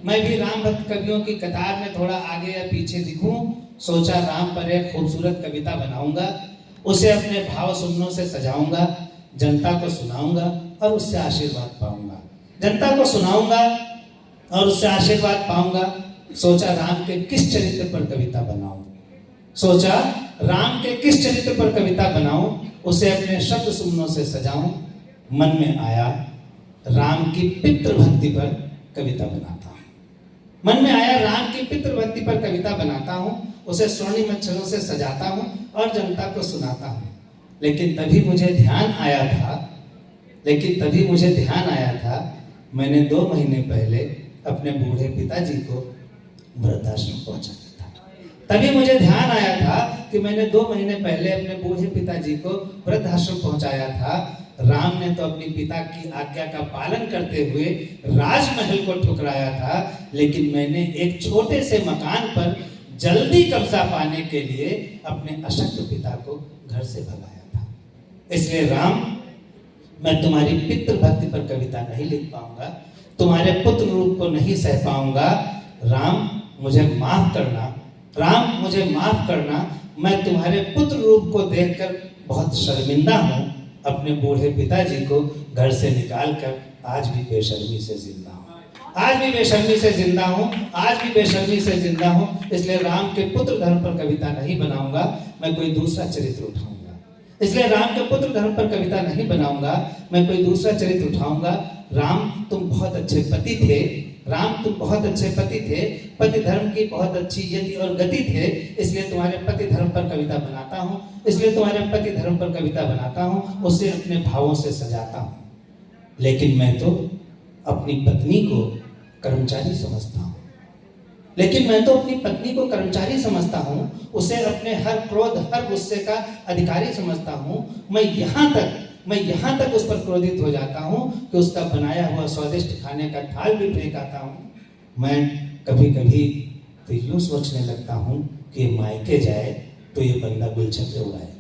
मैं भी राम भक्त कवियों की कतार में थोड़ा आगे या पीछे दिखूं, सोचा राम पर एक खूबसूरत कविता बनाऊंगा, उसे अपने भाव सुमनों से सजाऊंगा, जनता को सुनाऊंगा और उससे आशीर्वाद पाऊंगा। जनता को सुनाऊंगा और उससे आशीर्वाद पाऊंगा। सोचा राम के किस चरित्र पर कविता बनाऊं, सोचा राम के किस चरित्र पर कविता बनाऊं, उसे अपने शब्द सुमनों से सजाऊं। मन में आया राम की पितृभक्ति पर कविता बनाता हूं। मन में आया राम की पितृभक्ति पर कविता बनाता हूं, उसे स्वर्णिम अक्षरों से सजाता हूं और जनता को सुनाता हूं। लेकिन तभी मुझे ध्यान आया था, मैंने 2 महीने पहले अपने बूढ़े पिताजी को वृद्धाश्रम पहुंचाया था। तभी मुझे ध्यान आया था कि मैंने 2 महीने पहले अपने बूढ़े पिताजी को वृद्धाश्रम पहुंचाया था। राम ने तो अपनी पिता की आज्ञा का पालन करते हुए राजमहल को ठुकराया था, लेकिन मैंने एक छोटे से मकान पर जल्दी कब्जा पाने के लिए अपने अशक्त पिता को घर से भगाया था। इसलिए राम, मैं तुम्हारी पितृभक्ति पर कविता नहीं लिख पाऊंगा, तुम्हारे पुत्र रूप को नहीं सह पाऊंगा। राम मुझे माफ करना, राम मुझे माफ करना, मैं तुम्हारे पुत्र रूप को देखकर बहुत शर्मिंदा हूं। अपने बूढ़े पिताजी को घर से निकालकर आज भी बेशर्मी से जिंदा हूं, आज भी बेशर्मी से जिंदा हूं, आज भी बेशर्मी से जिंदा हूं। इसलिए राम के पुत्र धर्म पर कविता नहीं बनाऊंगा, मैं कोई दूसरा चरित्र उठाऊंगा। इसलिए राम के पुत्र धर्म पर कविता नहीं बनाऊंगा, मैं कोई दूसरा चरित्र उठाऊंगा। राम तुम बहुत अच्छे पति थे, राम तुम बहुत अच्छे पति थे, पति धर्म की बहुत अच्छी यति और गति थे, इसलिए तुम्हारे पति धर्म पर कविता बनाता हूँ, इसलिए तुम्हारे पति धर्म पर कविता बनाता हूँ, उसे अपने भावों से सजाता हूँ। लेकिन मैं तो अपनी पत्नी को कर्मचारी समझता हूँ, लेकिन मैं तो अपनी पत्नी को कर्मचारी समझता हूँ, उसे अपने हर क्रोध हर गुस्से का अधिकारी समझता हूँ। मैं यहाँ तक उस पर क्रोधित हो जाता हूँ कि उसका बनाया हुआ स्वादिष्ट खाने का थाल भी फेंक आता हूँ। मैं कभी कभी तो यूँ सोचने लगता हूँ कि मायके जाए तो ये बंदा गुलछते उड़ाए।